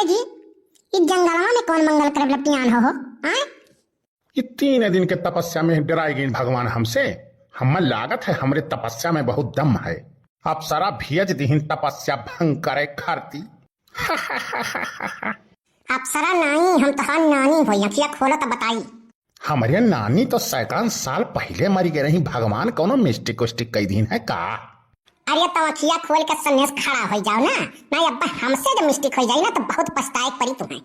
पाड़े जी, इस जंगलवा में कौन मंगल कर लपटियान हो हाँ? ये 3 दिन के तपस्या में डराई गई भगवान हमसे। हम लागत है हमरे तपस्या में बहुत दम है। अब सारा भेज दीन तपस्या भंग करे खारती। अप्सरा नानी, हम तो नानी हो, अखिया खोलो तो बताई। हमारे नानी तो सैकड़ों साल पहले मरी गए रही। भगवान कौनो मिस्टिक उस्टिक कई दिन है का? अरे तो अखिया खोल के सन्यास खड़ा हो जाओ ना, नहीं अब्बा हमसे जब मिस्टेक हो जाए ना तो बहुत पछताए पड़ी तुम्हें।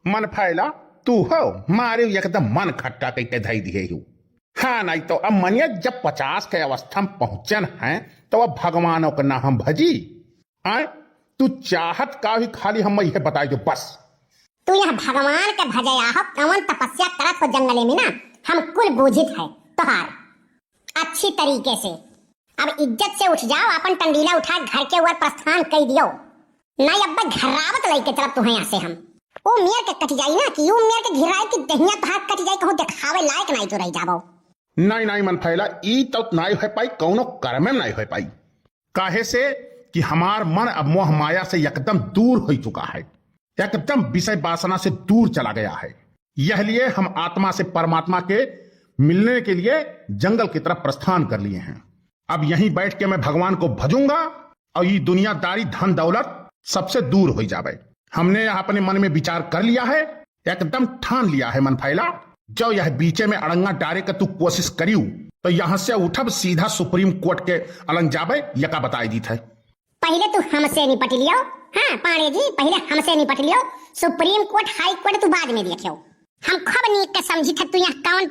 मन फैला तू हो मारे एकदम मन खट्टा कई के धई दिए हूँ। हाँ नहीं तो अब मनिया जब 50 के अवस्था में पहुंचन है तो अब भगवानों का ना हम भजी आए। तू चाहत का भी खाली हम यह बताई दो बस। तू यह भगवान के भजया हो, कौन तपस्या करत हो जंगले में ना, हम कुल बूझित है तोहार अच्छी तरीके से। अब इज्जत से उठ जाओ, अपन टंडीला उठा घर के ऊपर प्रस्थान कर दियो। नहीं अब्बा घरावत लई के तरफ तुम्हें यहाँ से हम ओ मियर के कट जाई ना कि यू मियर के घिराई की दहिया तहार कट जाई, कहूं दिखावे लायक नहीं तो रह जाबो। नहीं नहीं मन फैला ई तो नहीं हो पाई, कौनो कर्म में नहीं हो पाई। काहे से कि हमार मन अब मोह माया से एकदम दूर हो चुका है, एकदम विषय वासना से दूर चला गया है। यह लिए हम आत्मा से परमात्मा के मिलने के लिए जंगल की तरफ प्रस्थान कर लिए हैं। अब यहीं बैठ के मैं भगवान को भजूंगा और ये दुनियादारी धन दौलत सबसे दूर हो जावे। हमने अपने मन में विचार कर लिया है, एकदम ठान लिया है मन फैला। जो यह बीचे में अड़ंगा डारे का तू कोशिश करियो तो यहां से उठब सीधा सुप्रीम कोर्ट के अलंग जावे, यका बताई दी थे। पहले तू हमसे निपट लियो। हाँ पाड़े जी, पहले हमसे निपट लियो। सुप्रीम कोर्ट हाई कोर्ट तू बाद में देखियो। हम खब नीक के समझी थे तू यहाँ कौन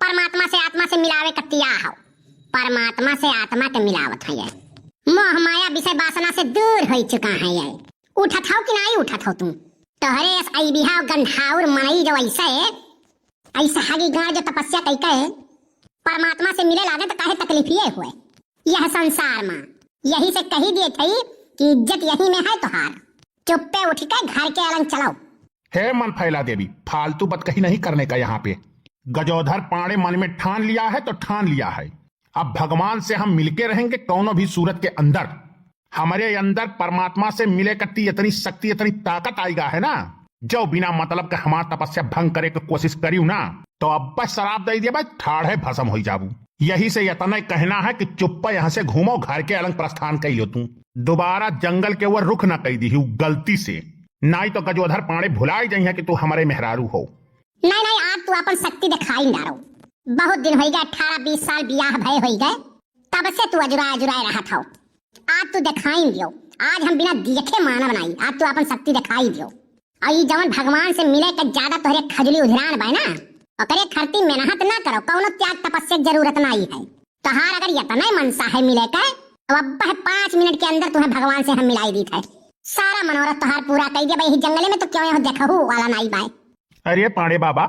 परमात्मा से आत्मा से मिलावे कतिया हो। परमात्मा से आत्मा के मिलावत है, मोह माया विषय वासना से दूर हो चुका है। ये उठत हो कि नहीं उठत हो तू? तोहरे आई बिहाव गंधाउर मनई जो ऐसा हागी गाड़ जो तपस्या कई के परमात्मा से मिले लागे तो काहे तकलीफ ये हुए यह संसार में। यही से कही दिए थे कि इज्जत यही में है तोहार। चुप्पे उठ के घर के अलंग चलाओ। हे मन फैला देवी, फालतू बात कहीं नहीं करने का यहाँ पे। गजोधर पाड़े मन में ठान लिया है तो ठान लिया है। अब भगवान से हम मिलके रहेंगे कौनो भी सूरत के अंदर। हमारे अंदर परमात्मा से मिले करती इतनी शक्ति इतनी ताकत आएगा है ना, जो बिना मतलब के हमारा तपस्या भंग करे की कोशिश करियो ना तो अब बस शराब दे दिया भाई ठाढ़े भस्म हो जाबू। यही से इतना कहना है कि चुप्पा यहाँ से घूमो, घर के अलग प्रस्थान कर लो। तू दोबारा जंगल के ऊपर रुख न कही दी गलती से, नहीं तो गजोधर पाड़े भुलाई जाइए कि तू हमारे मेहरारू हो। नहीं नहीं, आज तू अपन शक्ति दिखाई डारो। बहुत दिन हो गए, 18-20 साल बियाह भय हो गए, तब से तू अजुराए रहा था। आज तू दिखाई दियो। आज हम बिना देखे मानव नहीं, आज तू अपन शक्ति दिखाई दियो। और ये जवन भगवान से मिले के ज्यादा तोहरे खजली उधरान बा ना, ओकरे खरती मेहनत ना करो, कौनो त्याग तपस्या जरूरत नहीं है। तोहार अगर इतना मनसा है मिले के तो अब 5 मिनट के अंदर तुम्हें भगवान से हम मिलाई दी थे। सारा मनोरथ तोहार पूरा कर दिया। भाई जंगले में तो क्यों यहाँ देखहू वाला नहीं बाय। अरे पाड़े बाबा,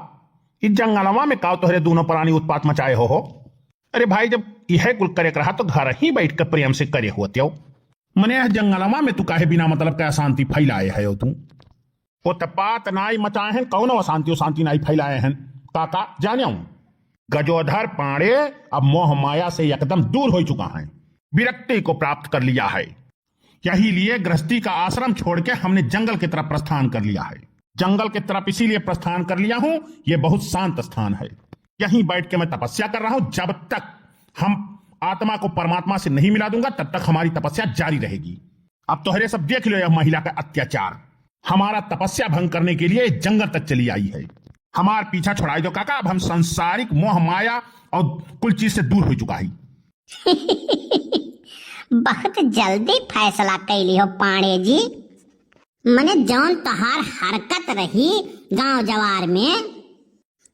इस जंगलवा में काव तोहरे दोनों प्राणी उत्पात मचाए हो। अरे भाई जब यह कुल करे रहा तो घर ही बैठ कर प्रेम से करे होते हो। मने जंगलवा में तू काहे बिना मतलब का अशांति फैलाए है तू? वो तपात नाई मचाए हैं, कौन अशांति नहीं फैलाए हैं काका जानियो। गजोधर पाड़े अब मोह माया से एकदम दूर हो चुका है, विरक्ति को प्राप्त कर लिया है। यही लिए गृहस्थी का आश्रम छोड़ के हमने जंगल की तरफ प्रस्थान कर लिया है। जंगल की तरफ इसीलिए प्रस्थान कर लिया हूं, यह बहुत शांत स्थान है। यहीं बैठ के मैं तपस्या कर रहा हूं। जब तक हम आत्मा को परमात्मा से नहीं मिला दूंगा तब तक हमारी तपस्या जारी रहेगी। अब तोहरे सब देख लो, यह महिला का अत्याचार हमारा तपस्या भंग करने के लिए जंगल तक चली आई है। हमार पीछा छुड़ाई दो काका, अब हम सांसारिक मोह माया और कुल चीज से दूर हो चुका है। बहुत जल्दी फैसला कैली हो पाड़े जी। मने जौन तहार हरकत रही गांव जवार में,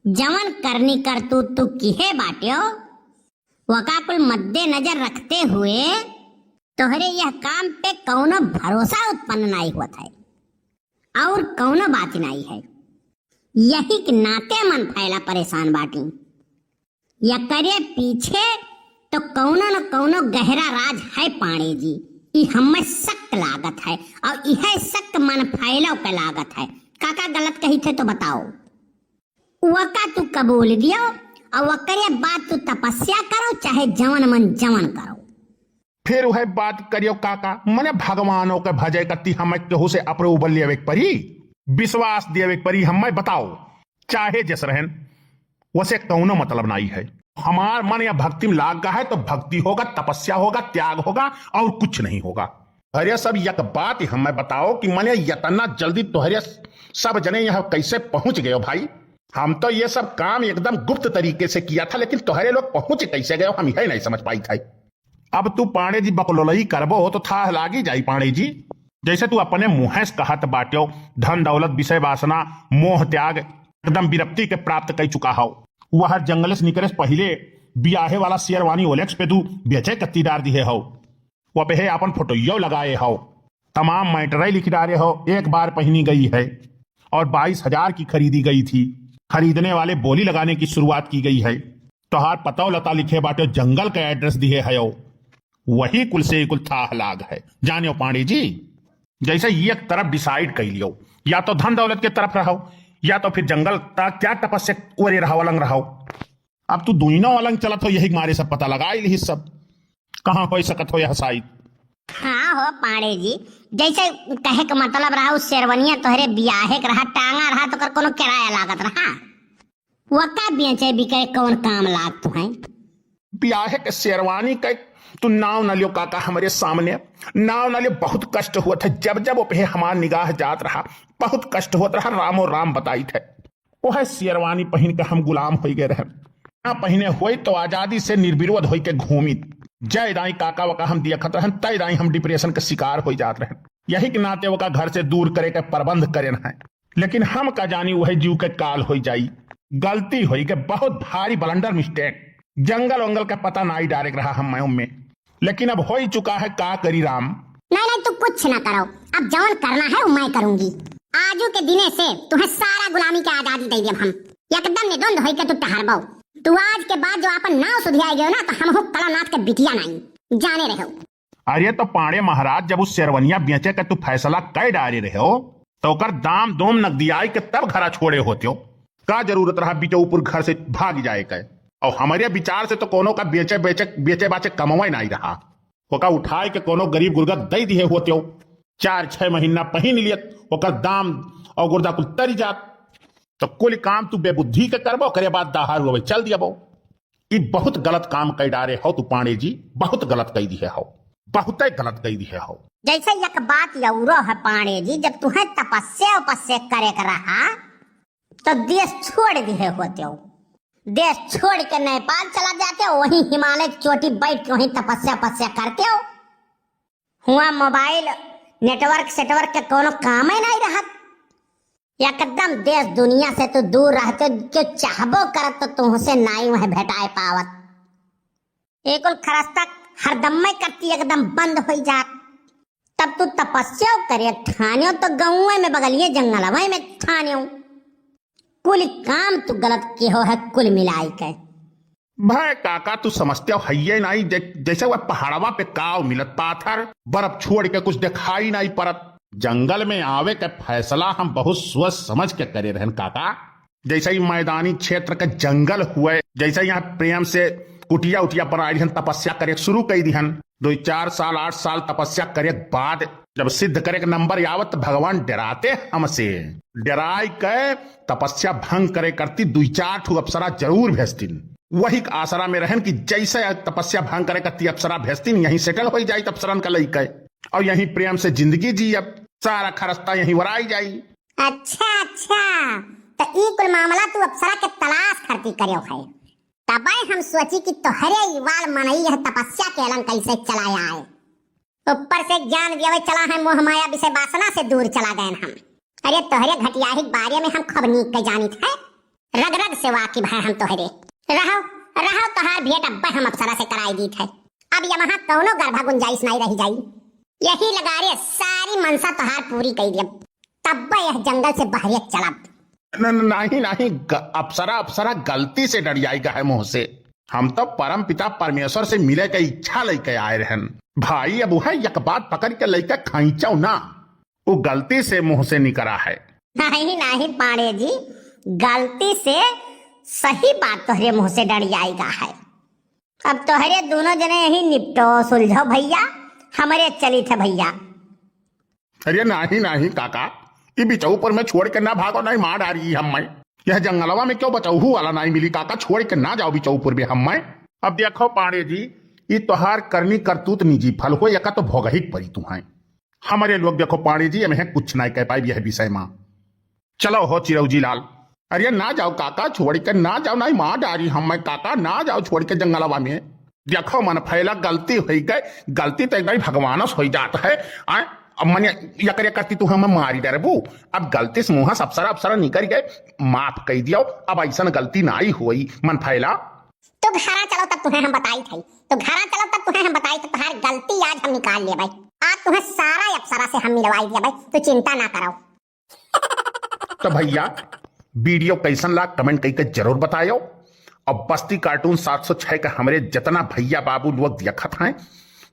जवन करनी करतूत तू किहे बाट्यो, वका कुल मद्देनजर रखते हुए तोहरे यह काम पे कौनो भरोसा उत्पन्न नहीं हुआ था और कौनो बात नहीं है। यही के नाते मन फैला परेशान बाटी। या करे पीछे तो कौनो न कौनो गहरा राज है पाड़े जी। ई हमें सख्त लागत है और यह सख्त मन फैलो के लागत है। काका गलत कही थे तो बताओ। वका तू कबूल दियो और वकरे बाद तू तपस्या करो, चाहे जवन मन जवन करो। फिर वह बात करियो काका, मने भगवानों के भजय करती हमें केहू से अप्रूवल लेवे परी। विश्वास देवे परी हमें बताओ, चाहे जैस रहन वैसे कौनो मतलब नहीं है। हमार मन या भक्ति में लाग गया है तो भक्ति होगा, तपस्या होगा, त्याग होगा और कुछ नहीं होगा। अरे सब यक बात ही हमें बताओ कि मने इतना जल्दी तुहरे सब जने यहाँ कैसे पहुंच गए हो भाई? हम तो ये सब काम एकदम गुप्त तरीके से किया था, लेकिन तुहरे लोग पहुंच कैसे गए हो हम यही नहीं समझ पाई था। अब तू पांडे जी बकलोलई करबो तो था लागी जाई पांडे जी। जैसे तू अपने मुँह से कहत बाट्यो धन दौलत विषय वासना मोह त्याग एकदम विरक्ति के प्राप्त कर चुका हो। वह जंगल से निकले पहले बियाहे वाला शेरवानी ओलेक्स पे तू बेचे कत्ती डार दिए हो, वह पे अपन फोटोयो लगाए हो, तमाम मैटरें लिख डाले हो, एक बार पहनी गई है और 22,000 की खरीदी गई थी। खरीदने वाले बोली लगाने की शुरुआत की गई है। तोहार पता लता लिखे बाटे जंगल का एड्रेस दिए है, वही कुल से कुल था लाग है। जानियो पांडे जी, जैसे एक तरफ डिसाइड कर लियो, या तो धन दौलत के तरफ रहो या तो फिर जंगल तक क्या तपस्या ओरे रहो अलंग रहो। अब तू दुइनो अलंग चलत हो, यही मारे सब पता लगा ली सब कहाँ हो सकत हो यह साइड। हाँ हो पांडे जी, जैसे कहे का मतलब रहा उस शेरवनिया तोहरे बियाहे के रहा टांगा रहा तो कर कोनो किराया लागत रहा, वका बेचे बिके कौन काम लाग तू है? बियाहे के शेरवानी का तू नाव न लियो काका, हमारे सामने नाव न लियो। बहुत कष्ट हुआ था जब जब वो पे हमार निगाह जात रहा, बहुत कष्ट हुआ रहा। रामो राम बताई थे वह शेरवानी पहन के हम गुलाम हो गए रहे। ना पहने हुई तो आजादी से निर्विरोध हो के घूमी जय दाई काका वका हम दिया खत रहन, तय दाई हम डिप्रेशन के शिकार हो जात रहे। यही के नाते वका घर से दूर करे के प्रबंध करे है, लेकिन हम का जानी वही जीव के काल हो जाई। गलती हुई के बहुत भारी ब्लंडर मिस्टेक, जंगल वंगल का पता नहीं डायरेक्ट रहा हम में, लेकिन अब हो ही चुका है, का करी राम। नहीं नहीं, तू कुछ ना करो, अब जवन करना है वो मैं करूंगी। आजू के दिने से तुम्हें सारा गुलामी की आजादी दे दिया हम, एकदम निद्वंद होई के तू टहरबो। तू आज के बाद जो अपन नाव सुधिया गयो ना तो हम हो कलानाथ के बिटिया नहीं जाने रहो। अरे तो पांडे महाराज, जब उस शेरवनिया बेचे के तू फैसला कई डारे रहे हो तो ओकर दाम दोम नकदियाई के तब घरा छोड़े होते हो। का जरूरत रहा बीचो ऊपर घर से भाग जाए के? और हमारे विचार से तो कोनो का बेचे बाचे कमवाई नहीं रहा, ओका उठाए के कोनो गरीब गुर्गा दे दिए होते हो। 4-6 महीना पहन लियत ओकर दाम और गुर्दा कुल तरी जात, तो कुल काम तू बेबुद्धि के करबो, करे बाद दाहार हुए चल दियाबो। ये बहुत गलत काम कई डारे हो तू पांडे जी, बहुत गलत कई दिए हो, बहुत गलत कई दिए हो। जैसे एक बात यौरो है पांडे जी, जब तुम्हें तपस्या करे कर रहा तो देश छोड़ दिए होते हो, देश छोड़ के नेपाल चला जाते हो, वहीं हिमालय की चोटी बैठ के वहीं तपस्या करते हो। हुआ मोबाइल नेटवर्क सेटवर्क के कोनो काम ही नहीं रहा, एकदम देश दुनिया से तो दूर रहते, जो चाहबो करत तो तुमसे नाई वह भेटाए पावत। एक खरस्ता हरदम में करती एकदम बंद हो जात, तब तू तपस्या करे ठानियो तो गाँव में बगलिए जंगल में ठानियो, कुल काम तू गलत के हो है कुल मिलाई के। भाई काका तू समझते हो है नहीं, जैसे वह पहाड़वा पे काव मिलत पाथर बर्फ छोड़ के कुछ दिखाई नहीं पड़त। जंगल में आवे के फैसला हम बहुत सोच समझ के करे रहन काका। जैसे ही मैदानी क्षेत्र के जंगल हुए, जैसे यहाँ प्रेम से कुटिया उटिया पर आई तपस्या करे शुरू कर दिहन, 2-4 साल 8 साल तपस्या करे बाद जब सिद्ध करे के नंबर आवत तो भगवान डराते हमसे, डराई के तपस्या भंग करे करती 2-4 ठू अप्सरा जरूर भेजतीन। वही आसरा में रहन कि जैसे तपस्या भंग करे करती अप्सरा भेजतीन, यहीं सेटल हो जाई अप्सरन का लइके और यहीं प्रेम से जिंदगी जी, अब सारा खरस्ता यहीं वराई जाई। अच्छा तो ई कुल मामला तू अप्सरा के तलाश करती करियो है, तबे हम सोची कि तोहरे वाल मनई यह तपस्या के अलंग कैसे चलाया आए। ऊपर से ज्ञान दिया चला है, मोह माया विषय वासना से दूर चला गए हम। अरे तोहरे घटियाही बारे में हम खब नीक के जानित है, रग रग से वाकिफ है हम तोहरे। रहो तोहार भेंट अब्बे हम अप्सरा से कराई दी थे, अब यहाँ कौनो गर्भा गुंजाइश नहीं रही जाई। यही लगा रे सारी मनसा तोहार पूरी कर दिया, तब यह जंगल से बाहर चला। नहीं अप्सरा गलती से डरियाई है मुंह से। हम तो परम पिता परमेश्वर से मिले के इच्छा लेके आए रहन भाई। अब वह एक बात पकड़ के लेके खींचो ना, वो गलती से मुंह से निकला है। नहीं पांडे जी, गलती से सही बात तोहरे मुंह से डरियाएगा है। अब तोहरे दोनों जने यही निपटो सुलझो भैया, हमारे चली थे भैया। अरे नहीं काका, ये बिचौपुर में छोड़ के ना भागो, नहीं मार डाली हम मैं। यह जंगलवा में क्यों बचौहू वाला नहीं मिली काका, छोड़ के ना जाओ बिचौपुर में हम मैं। अब देखो पांडे जी, ये तोहार करनी करतूत निजी फल हो, यका तो भोगहिक परी तुम्हें। हमारे लोग देखो पांडे जी, हमें कुछ नहीं कह पाए यह विषय में। चलो हो चिरौजी लाल, अरे ना जाओ काका, छोड़ के ना जाओ, नहीं मार डाली हम मैं काका, ना जाओ छोड़ के जंगलवा में। देखो मन फैला गलती हो गई, गलती तो गई भगवानस हो जाता है। अब मन यकर करती तू हमें मारी डरबू, अब गलती से मुँह अप्सरा अप्सरा निकल गए, माफ कह दियो, अब ऐसा गलती ना ही हुई। मन फैला तो घरा चलो तब तुम्हें हम बताई थी, तो घरा चलो तब तुम्हें हम बताई, तो तुम्हारी गलती आज हम निकाल लिए भाई। आज तुम्हें सारा अप्सरा से हम मिलवाई दिया भाई, तो चिंता ना करो। तो भैया वीडियो कैसन ला कमेंट करके जरूर बतायो। और बस्ती कार्टून 706 का हमारे जितना भैया बाबू लोग देखत हैं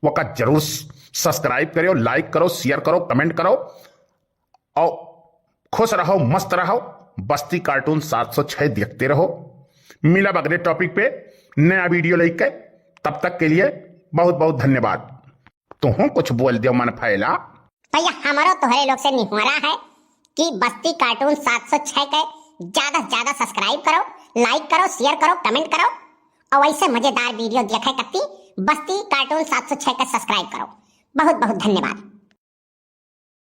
वो का जरूर सब्सक्राइब करो, लाइक करो, शेयर करो, कमेंट करो और खुश रहो, मस्त रहो। बस्ती कार्टून 706 देखते रहो। मिला अगले टॉपिक पे नया वीडियो लेके, तब तक के लिए बहुत बहुत धन्यवाद। तुम कुछ बोल दो मन फैला। भैया हमारो तोहरे लोग से निहोरा है कि बस्ती कार्टून 706 के ज्यादा से ज्यादा सब्सक्राइब करो, लाइक करो, शेयर करो, कमेंट करो और वैसे मजेदार वीडियो देखे करती बस्ती कार्टून 706 का सब्सक्राइब करो। बहुत बहुत धन्यवाद।